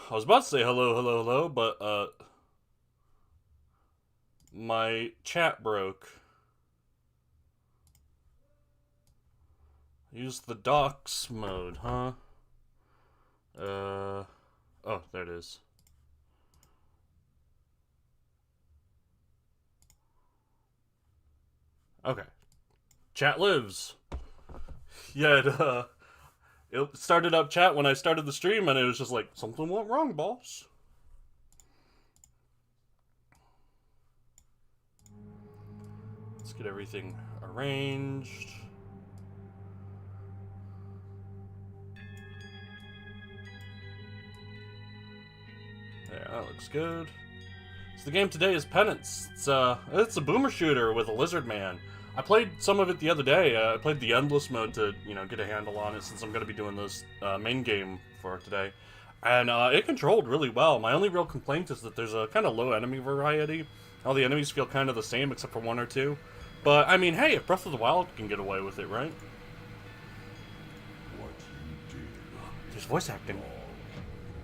I was about to say hello, hello, hello, but, my chat broke. Use the docs mode, huh? Oh, there it is. Okay. Chat lives. Yeah, it started up chat when I started the stream, and it was just like, something went wrong, boss. Let's get everything arranged. Yeah, that looks good. So the game today is Penance. It's a boomer shooter with a lizard man. I played some of it the other day. I played the endless mode to, get a handle on it since I'm going to be doing this main game for today. And it controlled really well. My only real complaint is that there's a kind of low enemy variety. All the enemies feel kind of the same except for one or two. But, I mean, hey, if Breath of the Wild can get away with it, right? What you did. There's voice acting. It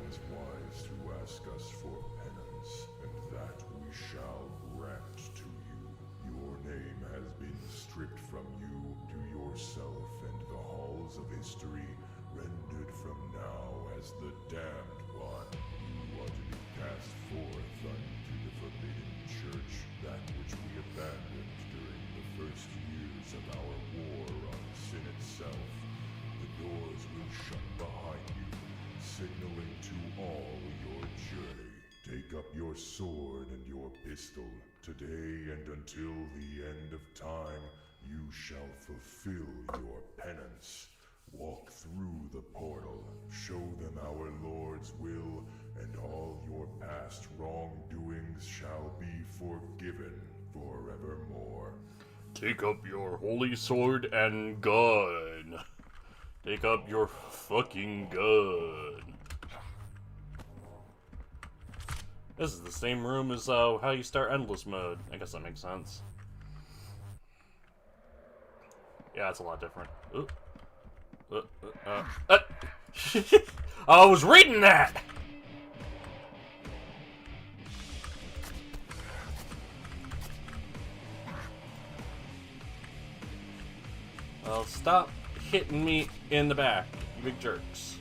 was wise to ask us for penance, and that we shall grant to you. Your name has been stripped from you to yourself and the halls of history, rendered from now as the damned one. You are to be cast forth unto the forbidden church, that which we abandoned during the first years of our war on sin itself. The doors will shut behind you, signaling to all your journey. Take up your sword and your pistol. Today and until the end of time, you shall fulfill your penance. Walk through the portal, show them our Lord's will, and all your past wrongdoings shall be forgiven forevermore. Take up your holy sword and gun. Take up your fucking gun. This is the same room as how you start endless mode. I guess that makes sense. Yeah, it's a lot different. I was reading that! Well, stop hitting me in the back, you big jerks.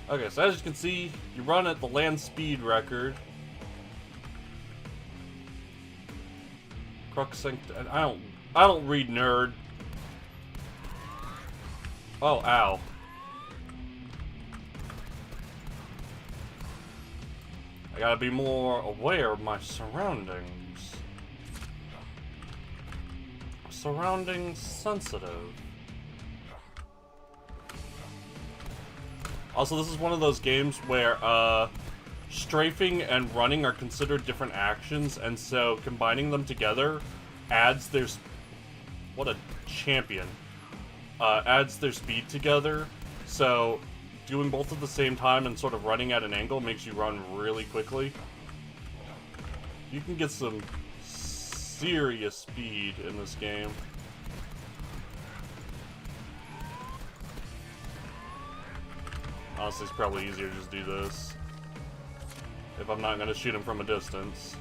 Okay, so as you can see, you run at the land speed record. Cruxink, and I don't read, nerd. Oh, ow. I gotta be more aware of my surroundings. Surroundings sensitive. Also, this is one of those games where strafing and running are considered different actions, and so combining them together adds their what a champion adds their speed together. So doing both at the same time and sort of running at an angle makes you run really quickly. You can get some serious speed in this game. Honestly, it's probably easier to just do this if I'm not going to shoot him from a distance.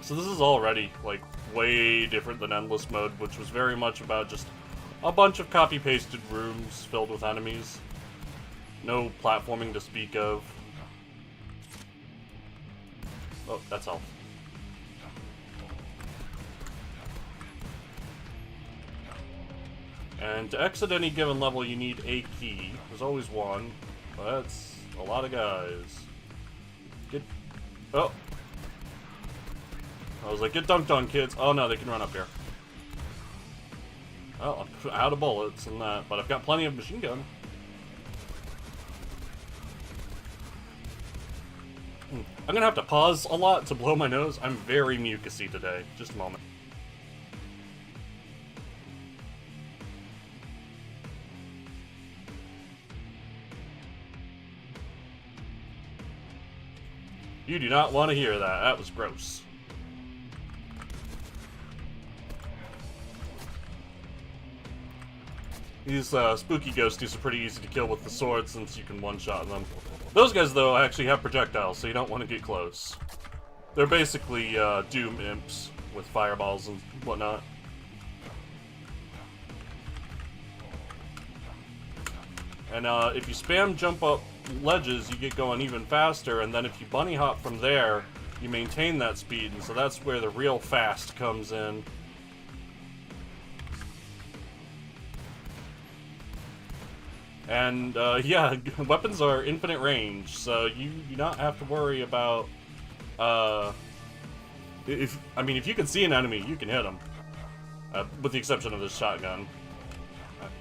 So this is already, like, way different than Endless Mode, which was very much about just a bunch of copy-pasted rooms filled with enemies. No platforming to speak of. Oh, that's all. And to exit any given level, you need a key. There's always one, but that's a lot of guys. Get... Oh! I was like, get dunked on, kids. Oh no, they can run up here. Well, I'm out of bullets and that, but I've got plenty of machine gun. I'm gonna have to pause a lot to blow my nose. I'm very mucusy today. Just a moment. You do not want to hear that. That was gross. These spooky ghosties are pretty easy to kill with the sword since you can one-shot them. Those guys, though, actually have projectiles, so you don't want to get close. They're basically Doom imps with fireballs and whatnot. And if you spam jump up ledges, you get going even faster, and then if you bunny hop from there, you maintain that speed, and so that's where the real fast comes in. And yeah, weapons are infinite range, so you do not have to worry about if you can see an enemy, you can hit them, with the exception of the shotgun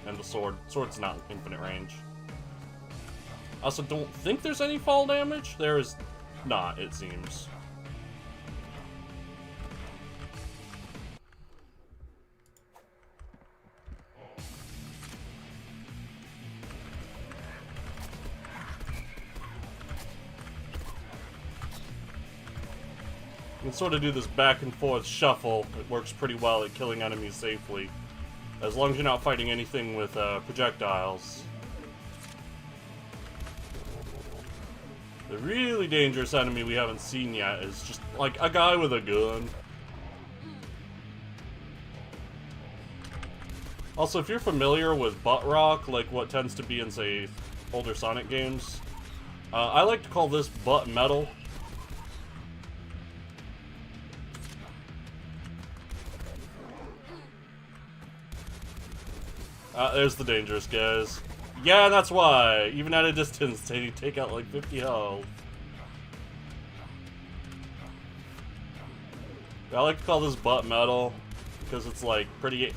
and the sword. Sword's not infinite range. I also don't think there's any fall damage. There is not, it seems. You can sort of do this back and forth shuffle. It works pretty well at killing enemies safely, as long as you're not fighting anything with projectiles. The really dangerous enemy we haven't seen yet is just like a guy with a gun. Also, if you're familiar with butt rock, like what tends to be in, say, older Sonic games, I like to call this butt metal. There's the dangerous guys. Yeah, that's why. Even at a distance, they take out like 50 health. I like to call this butt metal because it's like pretty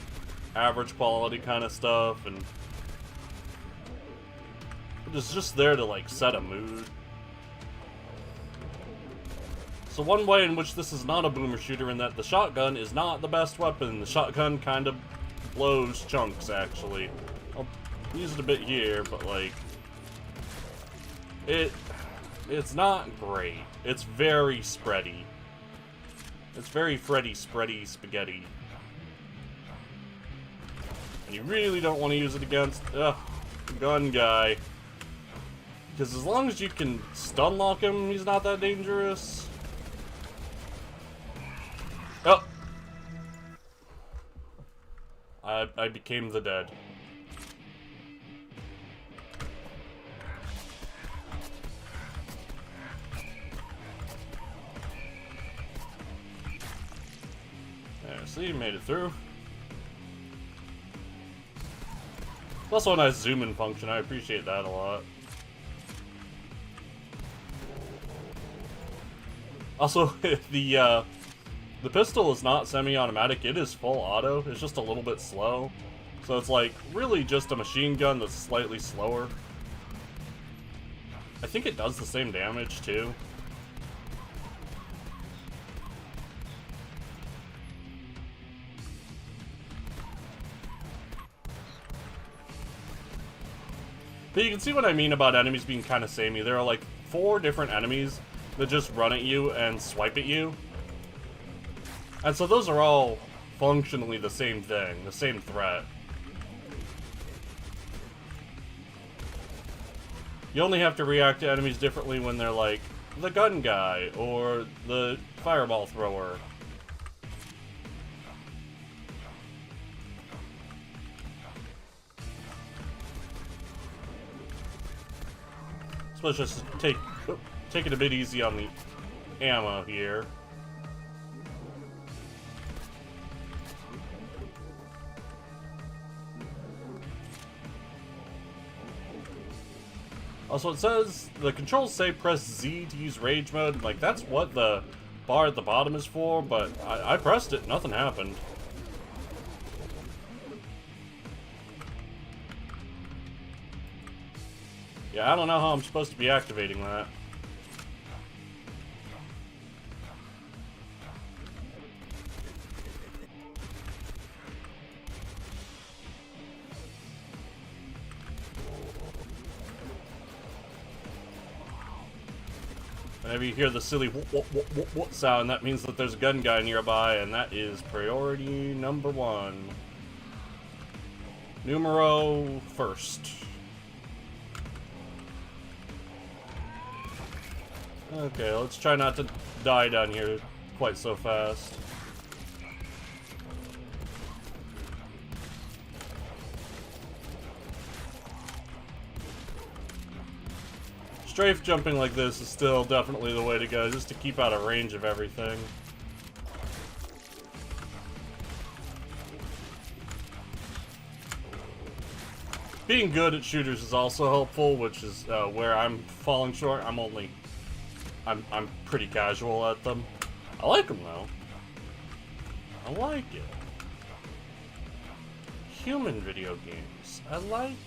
average quality kind of stuff, and it's just there to like set a mood. So one way in which this is not a boomer shooter in that the shotgun is not the best weapon. The shotgun kind of blows chunks, actually. I'll use it a bit here, but like it's not great. It's very spready. It's very Freddy spready spaghetti. And you really don't want to use it against gun guy. Because as long as you can stun lock him, he's not that dangerous. Oh! I became the dead. There, see, you made it through. It's also a nice zoom-in function, I appreciate that a lot. Also, the pistol is not semi-automatic, it is full auto, it's just a little bit slow. So it's like, really just a machine gun that's slightly slower. I think it does the same damage, too. But you can see what I mean about enemies being kind of samey. There are like 4 different enemies that just run at you and swipe at you. And so those are all functionally the same thing, the same threat. You only have to react to enemies differently when they're like the gun guy or the fireball thrower. So let's just take it a bit easy on the ammo here. Also, it says the controls say press Z to use rage mode. Like, that's what the bar at the bottom is for, but I pressed it, nothing happened. Yeah, I don't know how I'm supposed to be activating that. Whenever you hear the silly what sound, that means that there's a gun guy nearby, and that is priority number 1. Numero first. Okay, let's try not to die down here quite so fast. Strafe jumping like this is still definitely the way to go, just to keep out of range of everything. Being good at shooters is also helpful, which is where I'm falling short. I'm pretty casual at them. I like them though. I like it. Human video games. I like it.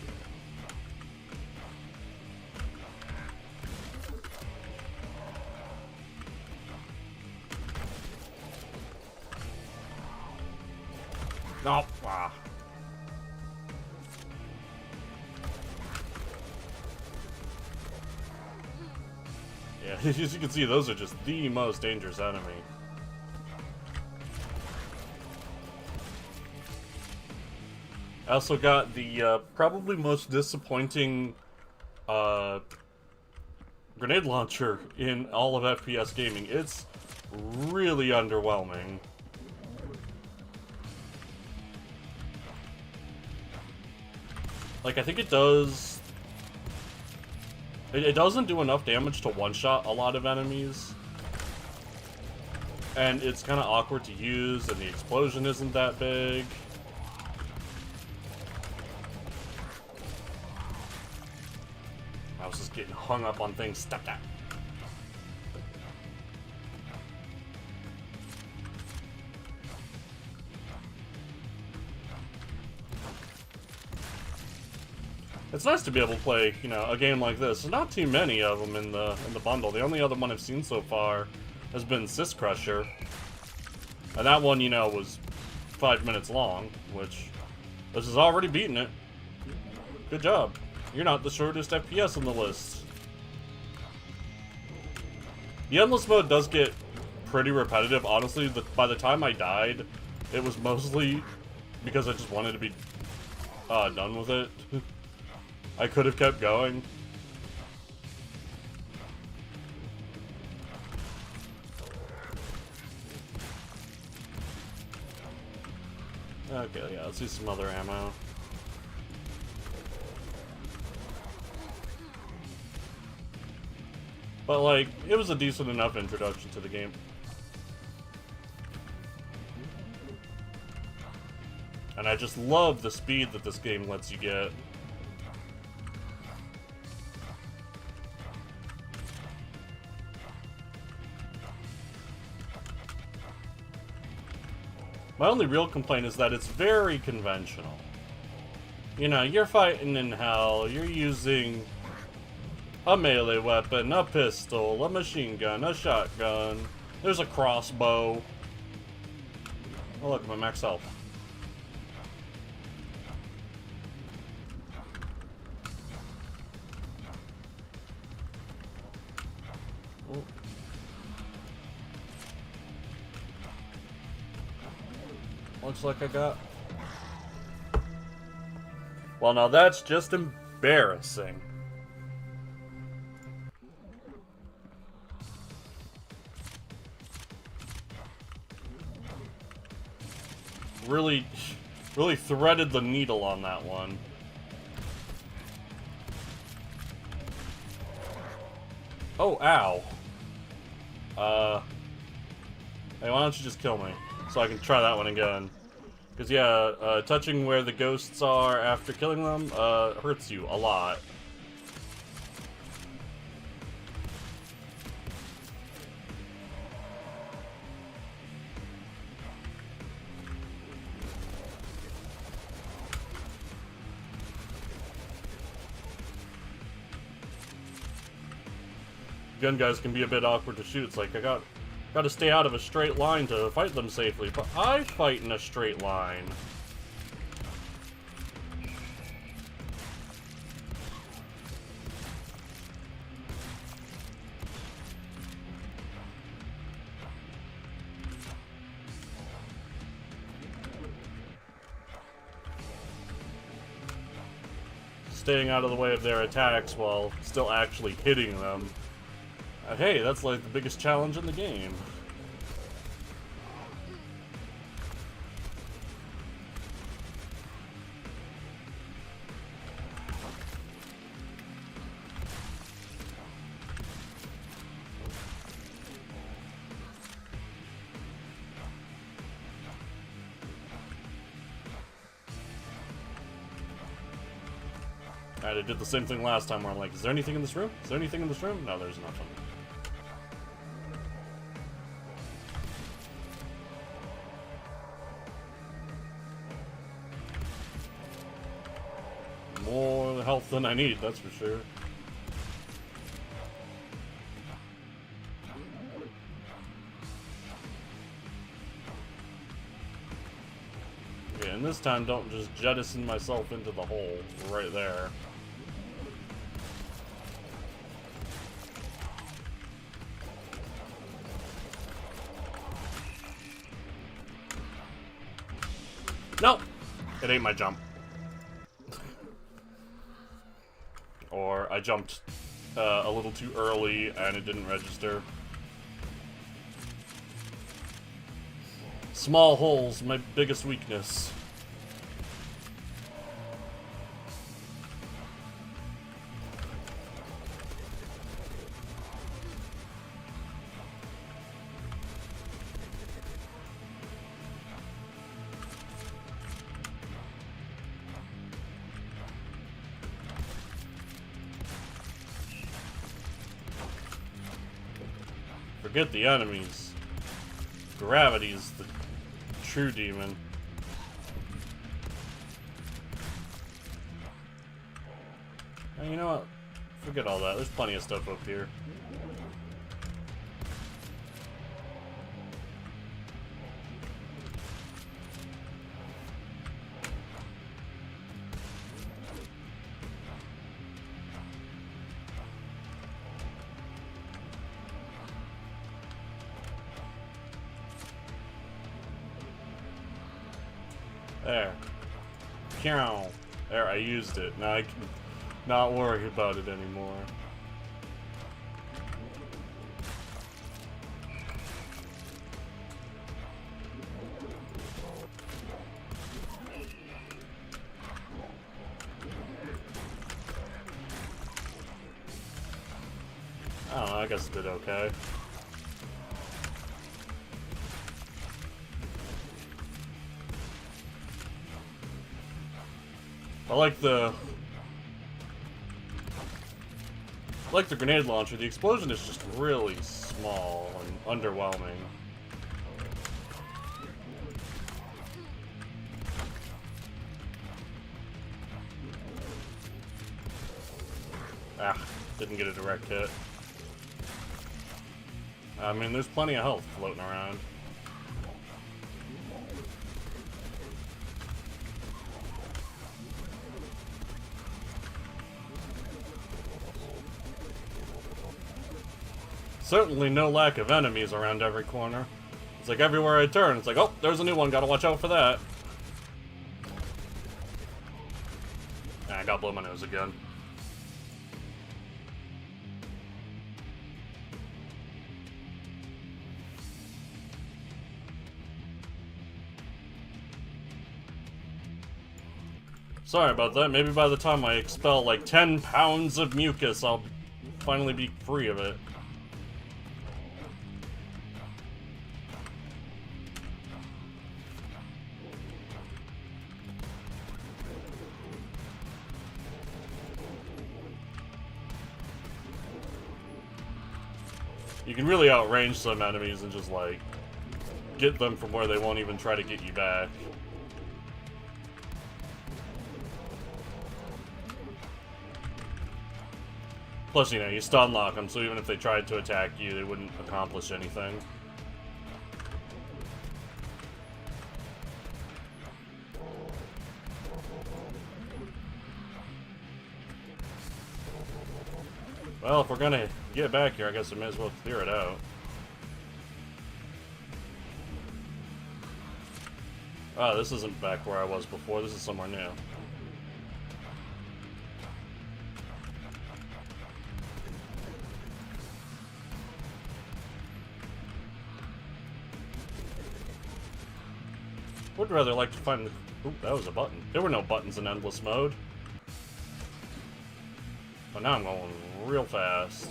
No. Ah. Yeah, as you can see, those are just the most dangerous enemy. I also got the probably most disappointing grenade launcher in all of FPS gaming. It's really underwhelming. Like, I think it does... It doesn't do enough damage to one-shot a lot of enemies. And it's kind of awkward to use, and the explosion isn't that big. I was just getting hung up on things. Stop that. It's nice to be able to play, you know, a game like this. There's not too many of them in the bundle. The only other one I've seen so far has been Sys Crusher, and that one, you know, was 5 minutes long, which this has already beaten it. Good job. You're not the shortest FPS on the list. The endless mode does get pretty repetitive. Honestly, by the time I died, it was mostly because I just wanted to be done with it. I could have kept going. Okay, yeah, let's see some other ammo. But, like, it was a decent enough introduction to the game. And I just love the speed that this game lets you get. My only real complaint is that it's very conventional. You know, you're fighting in hell, you're using a melee weapon, a pistol, a machine gun, a shotgun, there's a crossbow. Oh look, my max health. Oh. Looks like I got... Well, now that's just embarrassing. Really threaded the needle on that one. Oh, ow. Hey, why don't you just kill me? So I can try that one again. Because, yeah, touching where the ghosts are after killing them, hurts you a lot. Gun guys can be a bit awkward to shoot. It's like, I got to stay out of a straight line to fight them safely, but I fight in a straight line. staying out of the way of their attacks while still actually hitting them. Hey, that's like the biggest challenge in the game. I did the same thing last time where I'm like, is there anything in this room? Is there anything in this room? No, there's nothing. More health than I need, that's for sure. Okay, and this time don't just jettison myself into the hole right there. Nope! It ain't my jump. Or I jumped a little too early and it didn't register. Small holes, my biggest weakness. Forget the enemies. Gravity is the true demon. And you know what? Forget all that. There's plenty of stuff up here. There. Pew. There, I used it. Now I can not worry about it anymore. I don't know, I guess it did okay. I like the grenade launcher. The explosion is just really small and underwhelming. Ah, didn't get a direct hit. I mean, there's plenty of health floating around. Certainly no lack of enemies around every corner. It's like everywhere I turn, it's like, oh, there's a new one, gotta watch out for that. I got blow my nose again. Sorry about that. Maybe by the time I expel like 10 pounds of mucus, I'll finally be free of it. You can really outrange some enemies and just, like, get them from where they won't even try to get you back. Plus, you know, you stun lock them, so even if they tried to attack you, they wouldn't accomplish anything. Well, if we're gonna get back here, I guess we may as well clear it out. Oh, this isn't back where I was before. This is somewhere new. Would rather like to find... Ooh, that was a button. There were no buttons in endless mode. But now I'm going real fast.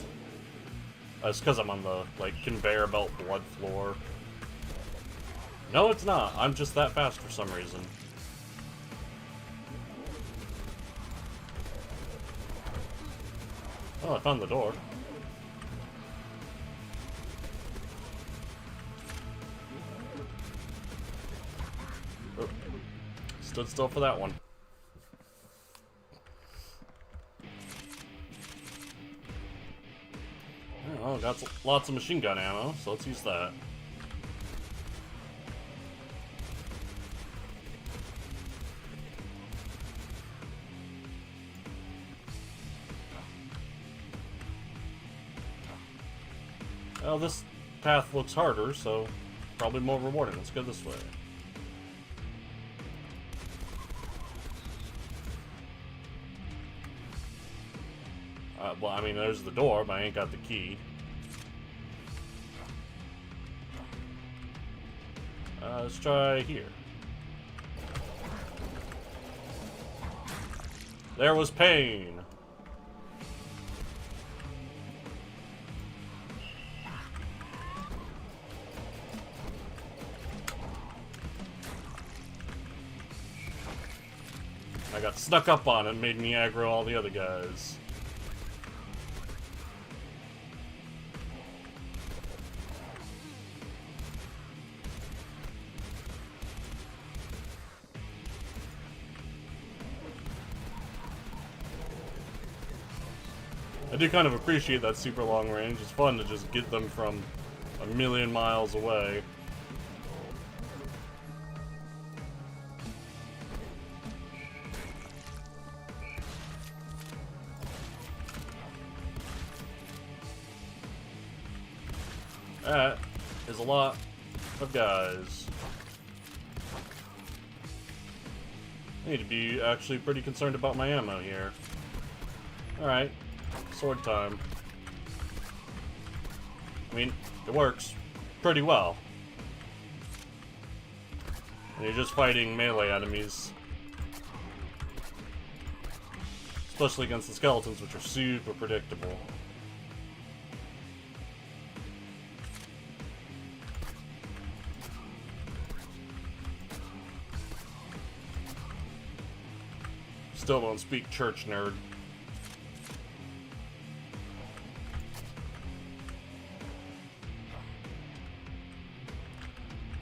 It's because I'm on the, like, conveyor belt blood floor. No, it's not. I'm just that fast for some reason. Oh, I found the door. Oh, stood still for that one. Oh, got lots of machine gun ammo, so let's use that. Well, this path looks harder, so probably more rewarding. Let's go this way. Well, I mean, there's the door, but I ain't got the key. Let's try here. There was pain. I got snuck up on and made me aggro all the other guys. I do kind of appreciate that super long range. It's fun to just get them from a million miles away. That is a lot of guys. I need to be actually pretty concerned about my ammo here. Alright, sword time. I mean, it works pretty well. And you're just fighting melee enemies. Especially against the skeletons, which are super predictable. Still don't speak church, nerd.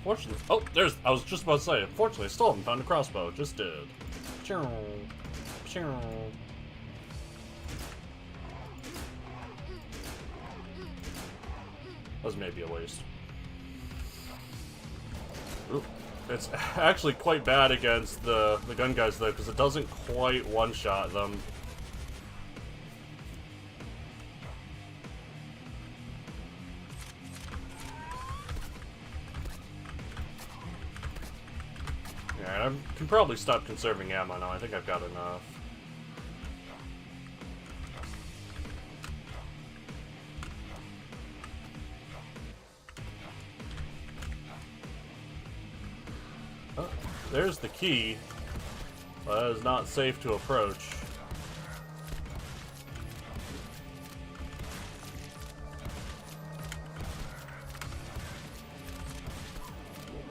Fortunately, oh, there's. I was just about to say. Unfortunately, I still haven't found a crossbow. Just did. That was maybe a waste. Ooh. It's actually quite bad against the gun guys, though, because it doesn't quite one-shot them. Yeah, I can probably stop conserving ammo now. I think I've got enough. Oh, there's the key, but it is not safe to approach.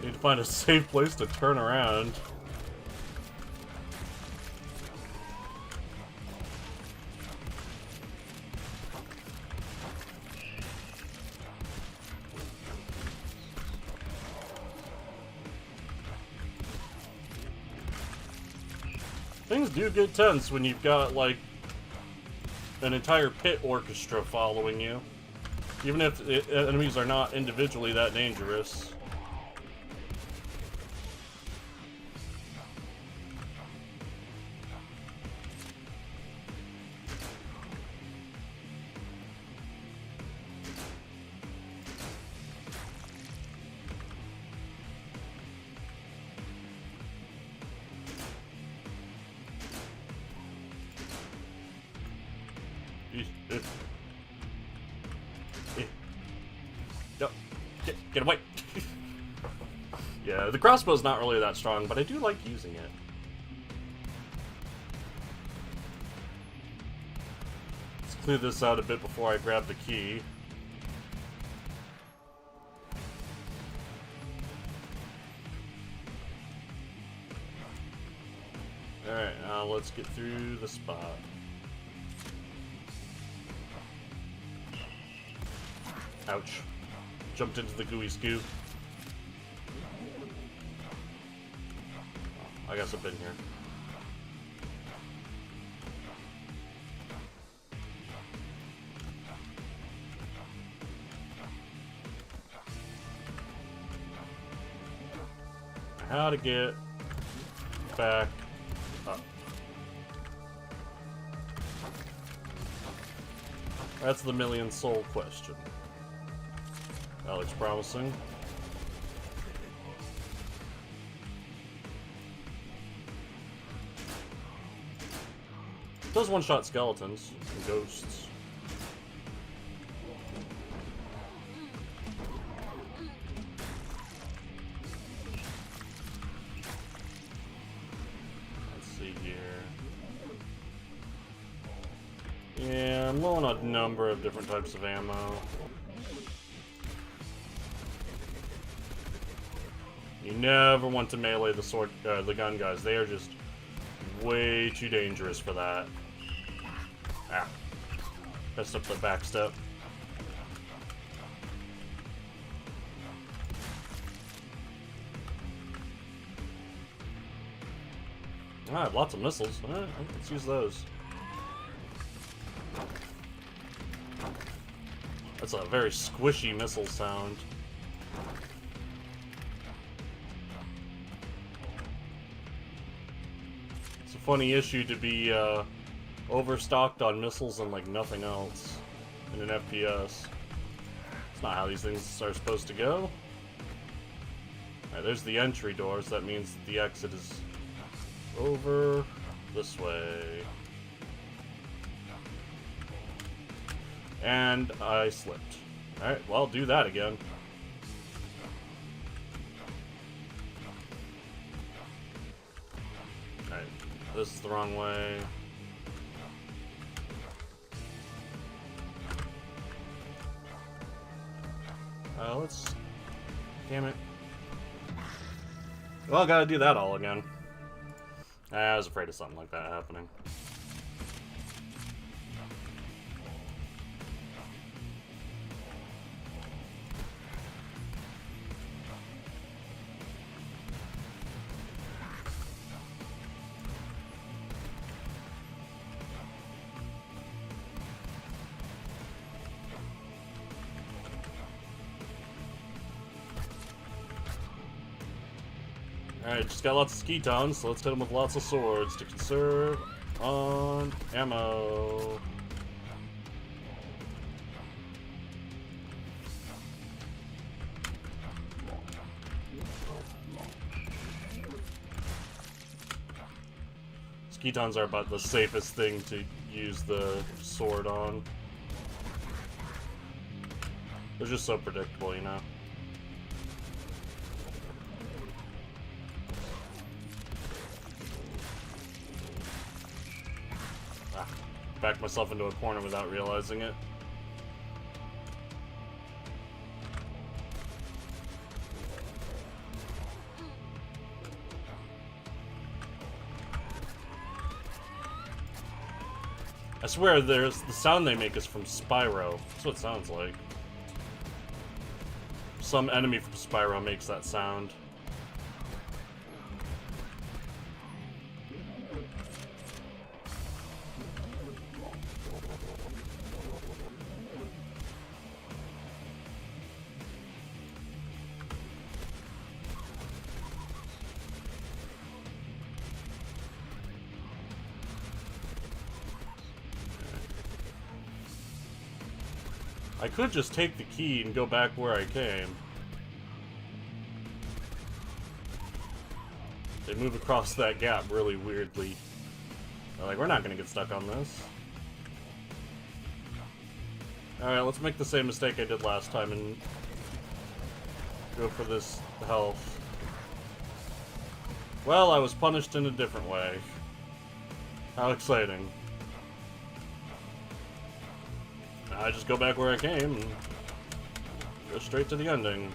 Need to find a safe place to turn around. Things do get tense when you've got, like, an entire pit orchestra following you. Even if enemies are not individually that dangerous. No, get away! Yeah, the crossbow's not really that strong, but I do like using it. Let's clear this out a bit before I grab the key. Alright, now let's get through the spot. Ouch. Jumped into the gooey goo. I guess I've been here. How to get back up. That's the million soul question. That looks promising. It does one-shot skeletons and ghosts. Let's see here. Yeah, I'm low on a number of different types of ammo. You never want to melee the gun guys. They are just way too dangerous for that. Ah. Messed up the back step. I have lots of missiles. Alright, let's use those. That's a very squishy missile sound. It's a funny issue to be overstocked on missiles and like nothing else in an FPS. It's not how these things are supposed to go. Alright, there's the entry doors. That means that the exit is over this way. And I slipped. Alright, well, I'll do that again. Alright, this is the wrong way. Let's... Damn it. Well, gotta do that all again. I was afraid of something like that happening. Alright, just got lots of sketons, so let's hit them with lots of swords to conserve on ammo. Sketons are about the safest thing to use the sword on. They're just so predictable, you know? Backed myself into a corner without realizing it. I swear the sound they make is from Spyro. That's what it sounds like. Some enemy from Spyro makes that sound. I could just take the key and go back where I came. They move across that gap really weirdly. They're like, we're not gonna get stuck on this. Alright, let's make the same mistake I did last time and go for this health. Well, I was punished in a different way. How exciting. I just go back where I came and go straight to the ending.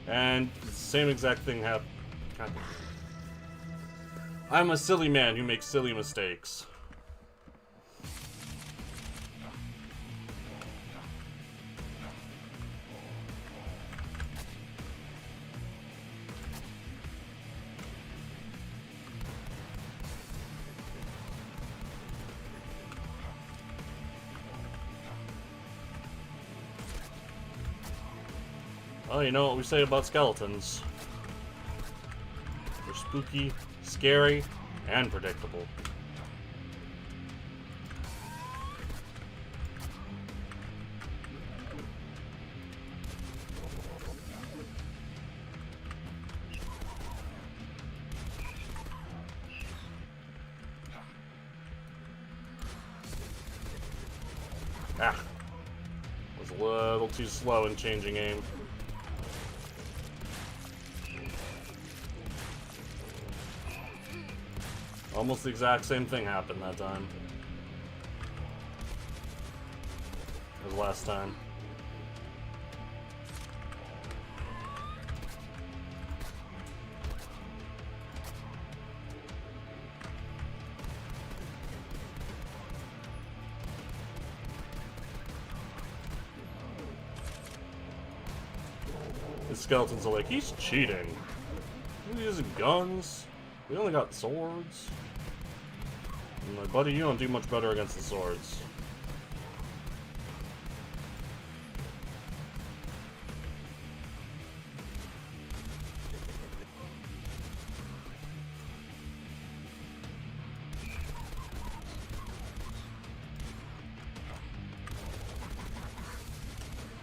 And the same exact thing happened. I'm a silly man who makes silly mistakes. Well, you know what we say about skeletons. They're spooky, scary, and predictable. Ah. Was a little too slow in changing aim. Almost the exact same thing happened that time. As last time. The skeletons are like, he's cheating. He's using guns. We only got swords. I'm like, buddy, you don't do much better against the swords.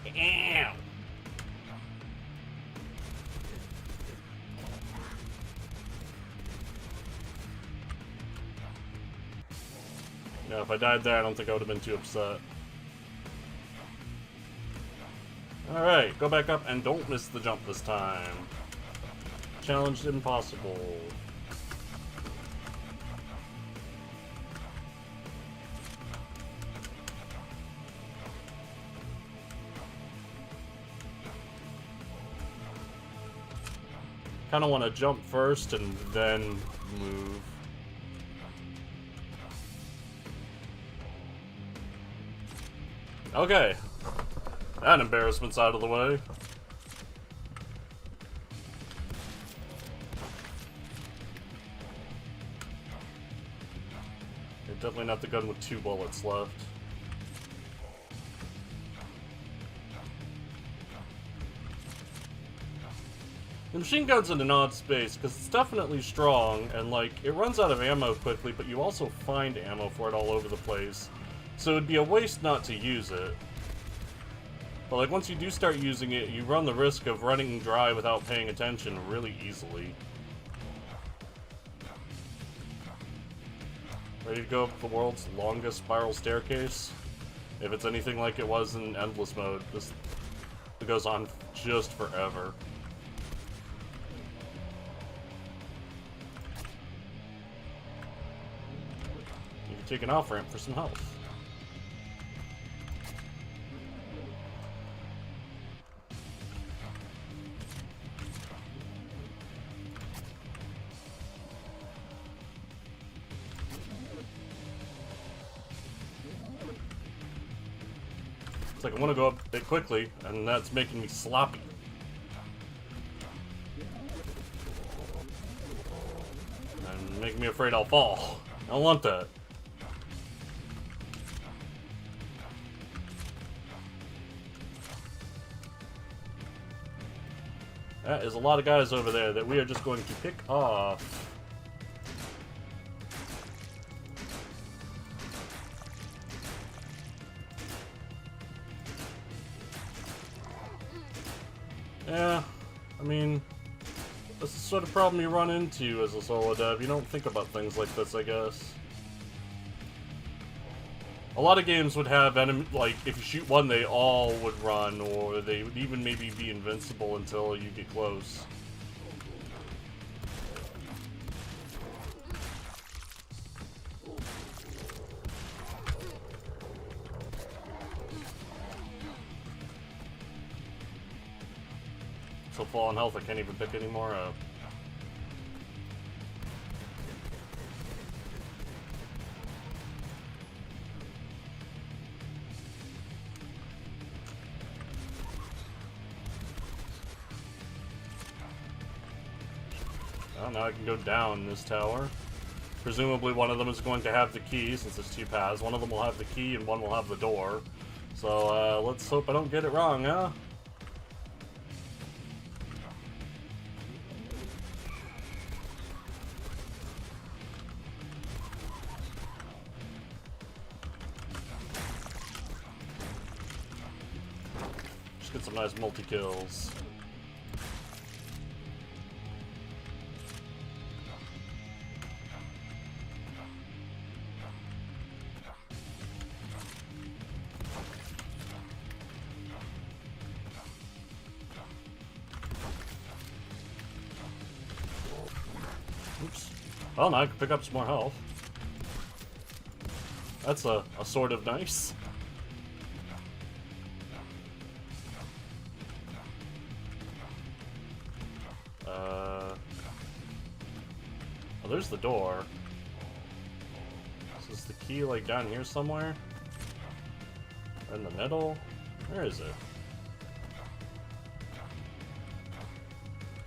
Ow! Yeah, if I died there, I don't think I would have been too upset. Alright, go back up and don't miss the jump this time. Challenged impossible. Kinda want to jump first and then move. Okay. That embarrassment's out of the way. You're definitely not the gun with 2 bullets left. The machine gun's in an odd space, because it's definitely strong, and like, it runs out of ammo quickly, but you also find ammo for it all over the place. So it'd be a waste not to use it. But like, once you do start using it, you run the risk of running dry without paying attention really easily. Ready to go up the world's longest spiral staircase? If it's anything like it was in Endless Mode, this goes on just forever. You can take an off-ramp for some health. Like, I want to go up a bit quickly, and that's making me sloppy. And making me afraid I'll fall. I don't want that. That is a lot of guys over there that we are just going to pick off. Yeah, I mean, that's the sort of problem you run into as a solo dev. You don't think about things like this, I guess. A lot of games would have enemy, like, if you shoot one, they all would run, or they would even maybe be invincible until you get close. So full on health, I can't even pick anymore up. Well, now I can go down this tower. Presumably one of them is going to have the key, since there's two paths. One of them will have the key and one will have the door. So, let's hope I don't get it wrong, huh? Just get some nice multi-kills. Oops. Well, now I can pick up some more health. That's a sort of nice. Oh, there's the door. So is the key, like, down here somewhere? In the middle? Where is it?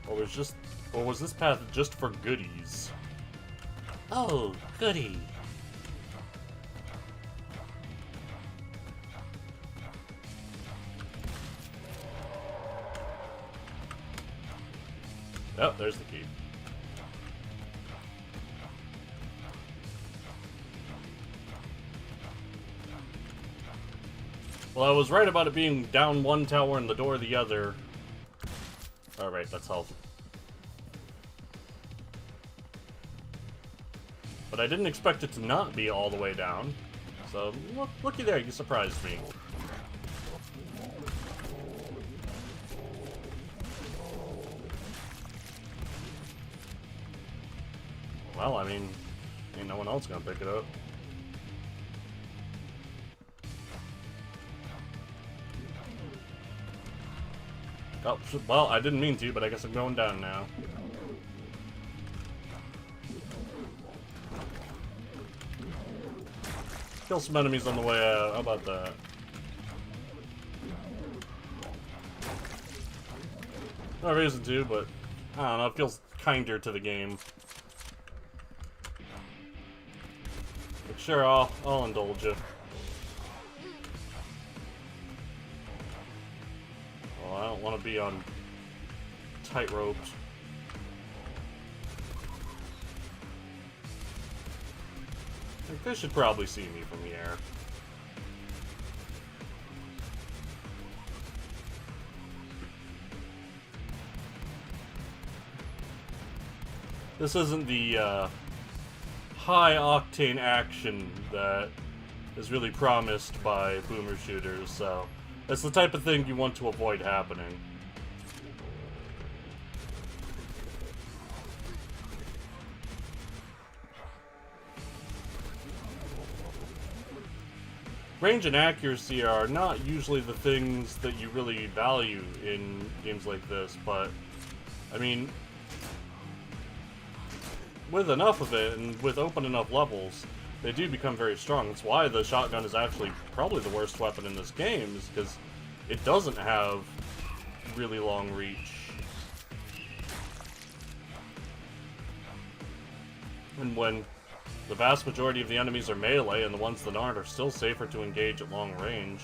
Or was this path just for goodies? Oh, goody! Oh, there's the key. Well, I was right about it being down one tower and the door the other. Alright, that's health. But I didn't expect it to not be all the way down. So, looky there, you surprised me. Well, I mean, ain't no one else gonna pick it up. Oh, well, I didn't mean to, but I guess I'm going down now. Kill some enemies on the way out. How about that? No reason to, but I don't know. It feels kinder to the game. But sure, I'll indulge you. Well, I don't want to be on tight ropes. Like, they should probably see me from the air. This isn't the high-octane action that is really promised by boomer shooters, so it's the type of thing you want to avoid happening. Range and accuracy are not usually the things that you really value in games like this, but, I mean, with enough of it, and with open enough levels, they do become very strong. That's why the shotgun is actually probably the worst weapon in this game, is because it doesn't have really long reach. And when the vast majority of the enemies are melee, and the ones that aren't are still safer to engage at long range,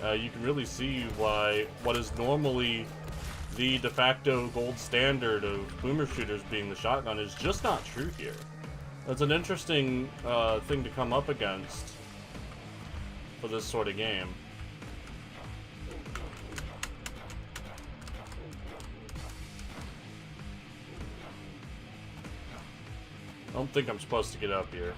you can really see why what is normally the de facto gold standard of boomer shooters being the shotgun is just not true here. That's an interesting thing to come up against for this sort of game. I don't think I'm supposed to get up here.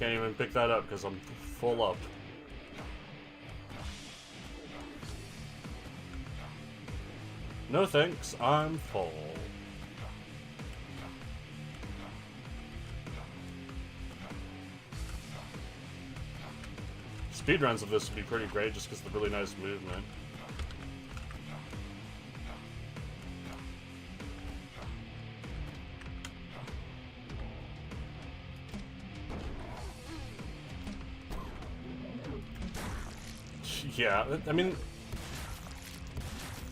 Can't even pick that up because I'm full up. No thanks, I'm full. Speedruns of this would be pretty great just because of the really nice movement. Yeah, I mean,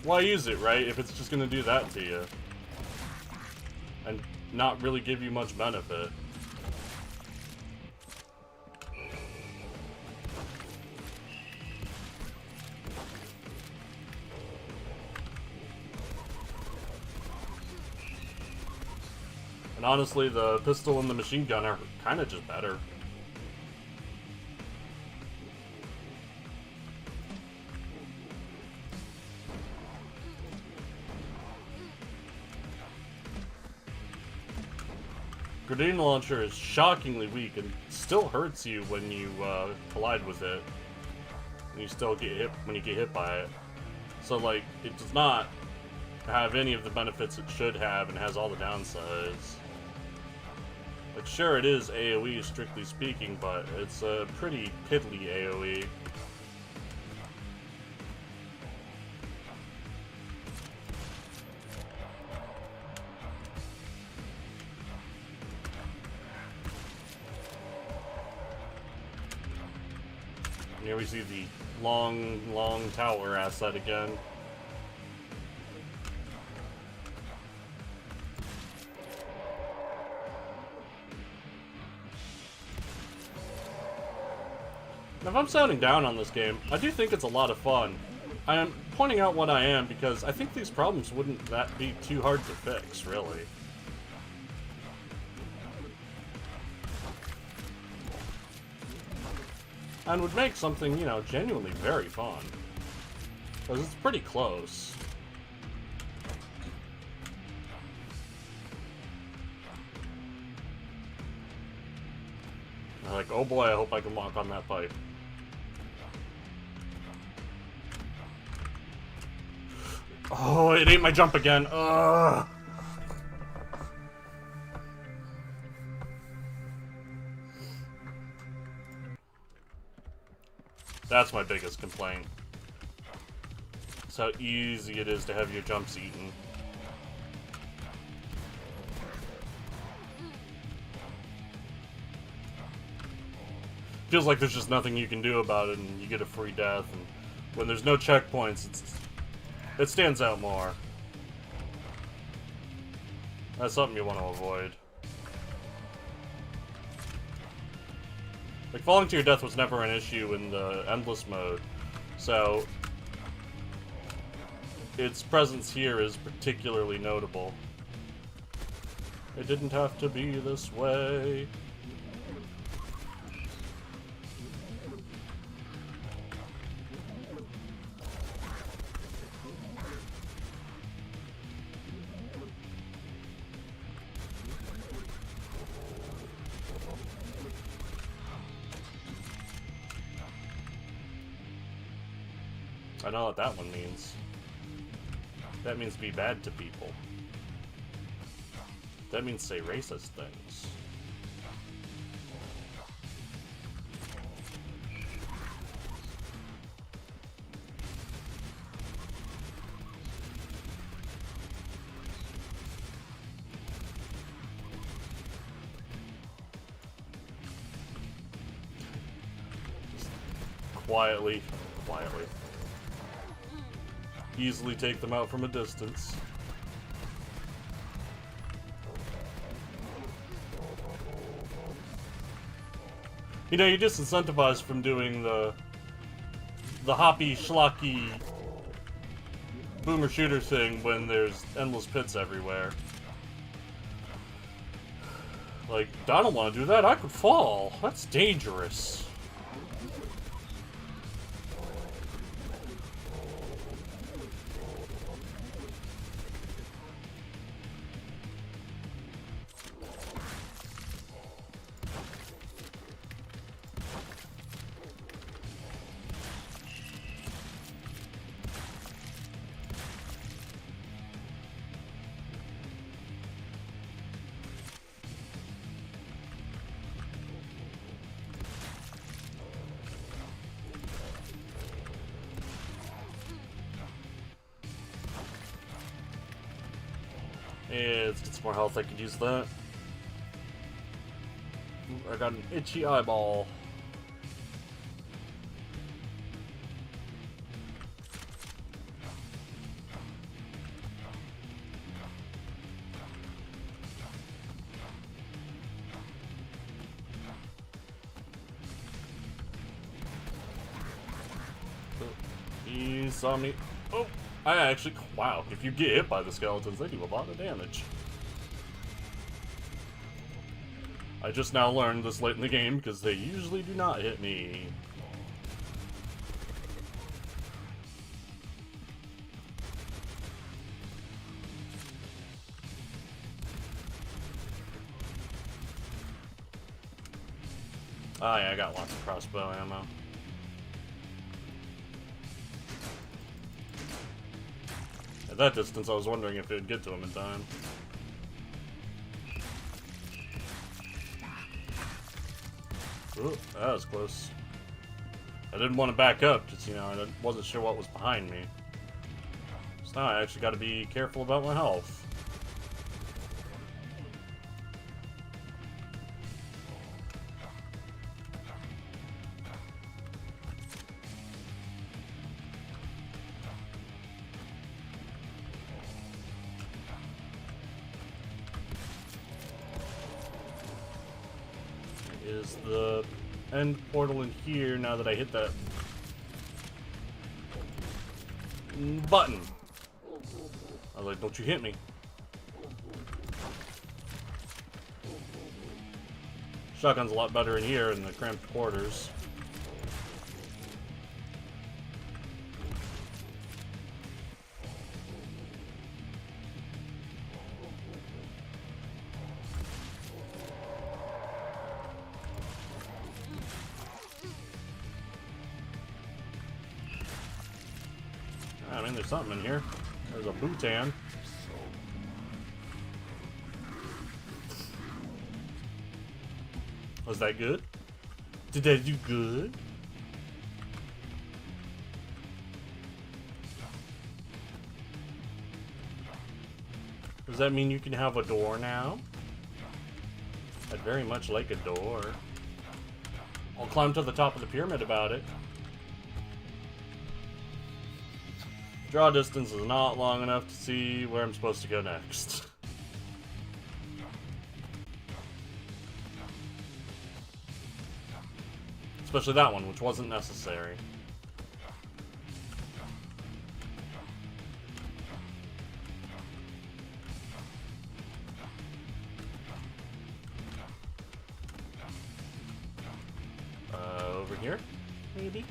why use it, right? If it's just gonna do that to you. And not really give you much benefit. And honestly, the pistol and the machine gun are kind of just better. Grenade launcher is shockingly weak and still hurts you when you collide with it. And you still get hit when you get hit by it. So like, it does not have any of the benefits it should have and has all the downsides. Like, sure, it is AoE strictly speaking, but it's a pretty piddly AoE. Here we see the long tower asset again. Now, if I'm sounding down on this game, I do think it's a lot of fun. I am pointing out what I am because I think these problems wouldn't that be too hard to fix, really. And would make something, you know, genuinely very fun. Because it's pretty close. I'm like, oh boy, I hope I can walk on that pipe. Oh, it ate my jump again. Ugh. That's my biggest complaint. It's how easy it is to have your jumps eaten. Feels like there's just nothing you can do about it and you get a free death. And when there's no checkpoints, it stands out more. That's something you want to avoid. Like, falling to your death was never an issue in the endless mode, so its presence here is particularly notable. It didn't have to be this way. I know what that one means. That means be bad to people. That means say racist things. Quietly. Easily take them out from a distance. You know, you're disincentivized from doing the hoppy, schlocky boomer shooter thing when there's endless pits everywhere. Like, I don't want to do that. I could fall. That's dangerous. Hey, let's get some more health. I could use that. Ooh, I got an itchy eyeball. He saw me. Oh, I actually. Wow, if you get hit by the skeletons, they do a lot of damage. I just now learned this late in the game because they usually do not hit me. Oh yeah, I got lots of crossbow ammo. At that distance, I was wondering if it would get to him in time. Ooh, that was close. I didn't want to back up, just, you know, I wasn't sure what was behind me. So now I actually got to be careful about my health. Is the end portal in here now that I hit that button? I was like, don't you hit me. Shotgun's a lot better in here in the cramped quarters. I mean, there's something in here. There's a Bhutan. Was that good? Did that do good? Does that mean you can have a door now? I'd very much like a door. I'll climb to the top of the pyramid about it. Draw distance is not long enough to see where I'm supposed to go next. Especially that one, which wasn't necessary. Over here? Maybe?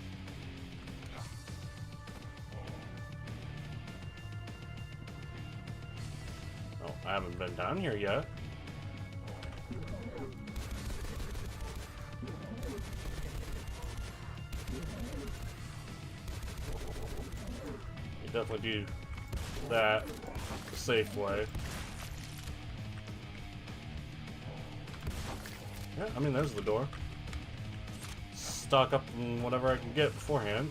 Oh, I haven't been down here yet. You definitely do that the safe way. Yeah, I mean, there's the door. Stock up on whatever I can get beforehand.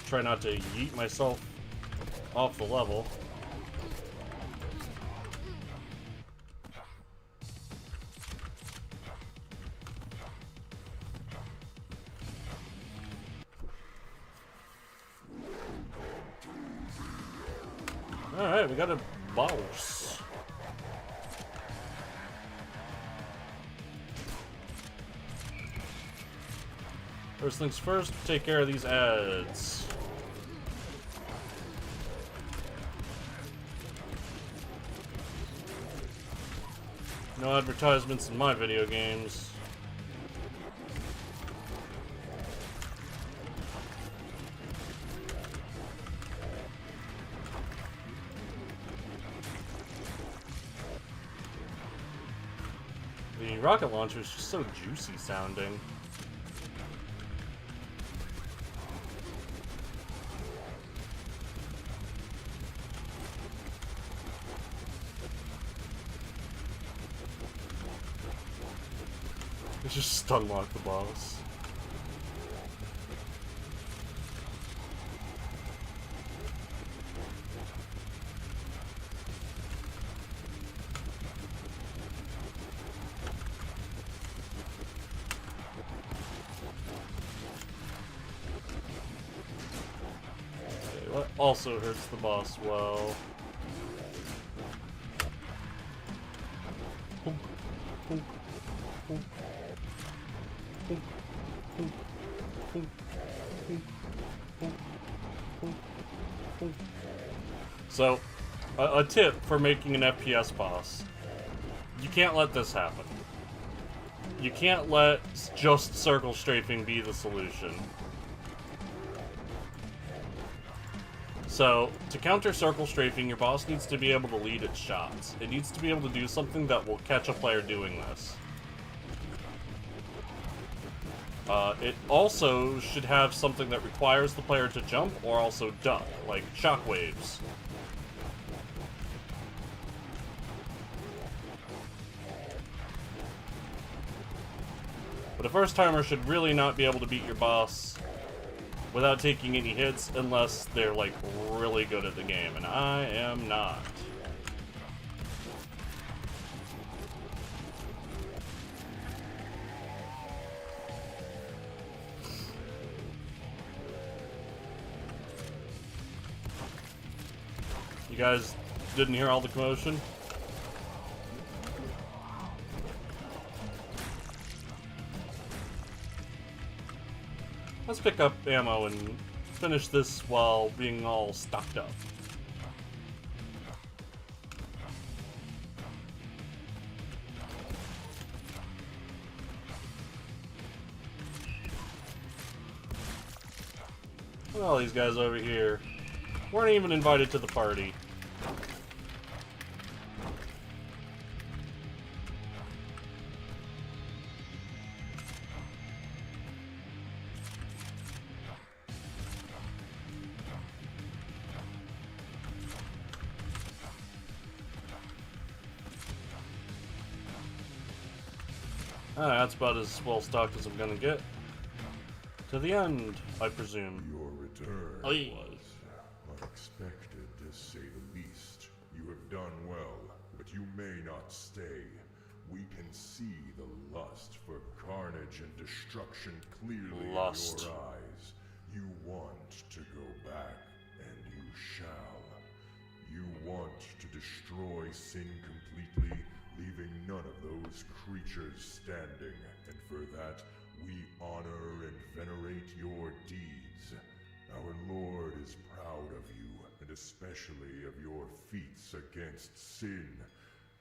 Try not to yeet myself off the level. Alright, we got a boss. First things first, take care of these ads. No advertisements in my video games. The rocket launcher is just so juicy sounding. Let's just stun lock the boss. also hurts the boss well. So, a tip for making an FPS boss. You can't let this happen. You can't let just circle strafing be the solution. So, to counter circle strafing, your boss needs to be able to lead its shots. It needs to be able to do something that will catch a player doing this. It also should have something that requires the player to jump or also duck, like shockwaves. But a first-timer should really not be able to beat your boss without taking any hits unless they're, like, really good at the game, and I am not. You guys didn't hear all the commotion? Let's pick up ammo and finish this while being all stocked up. Well, these guys over here weren't even invited to the party. That's about as well stocked as I'm gonna get. To the end, I presume. Your return Aye. was unexpected, to say the least. You have done well, but you may not stay. We can see the lust for carnage and destruction clearly in your eyes. You want to go back, and you shall. You want to destroy sin completely, leaving none of those creatures standing, and for that, we honor and venerate your deeds. Our Lord is proud of you, and especially of your feats against sin.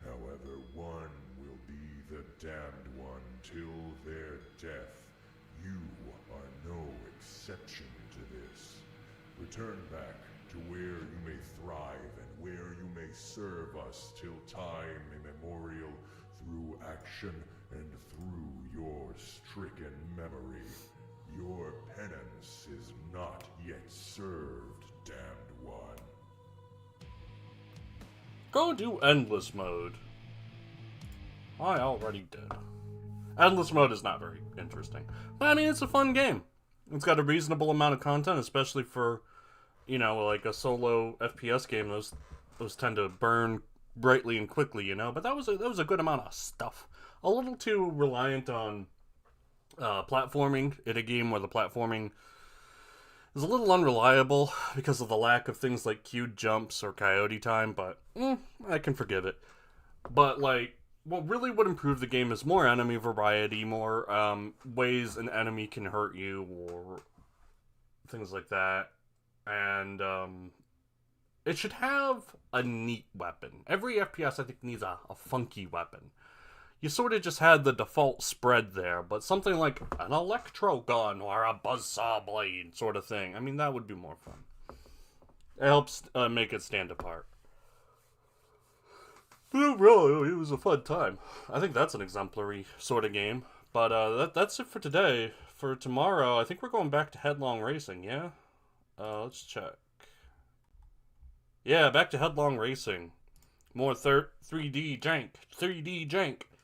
However, one will be the damned one till their death. You are no exception to this. Return back to where you may thrive and where you may serve us till time immemorial, through action and through your stricken memory. Your penance is not yet served, damned one. Go do endless mode. I already did. Endless mode is not very interesting. But I mean, it's a fun game. It's got a reasonable amount of content, especially for, you know, like a solo FPS game. Those tend to burn brightly and quickly, you know. But that was a good amount of stuff. A little too reliant on platforming in a game where the platforming is a little unreliable because of the lack of things like queued jumps or coyote time, but I can forgive it. But, like, what really would improve the game is more enemy variety, more ways an enemy can hurt you, or things like that. And it should have a neat weapon. Every FPS, I think, needs a funky weapon. You sort of just had the default spread there, but something like an electro gun or a buzzsaw blade sort of thing. I mean, that would be more fun. It helps make it stand apart. But really, it was a fun time. I think that's an exemplary sort of game. But that's it for today. For tomorrow, I think we're going back to Headlong Racing, yeah? Let's check. Yeah, back to Headlong Racing. More 3D jank. 3D jank.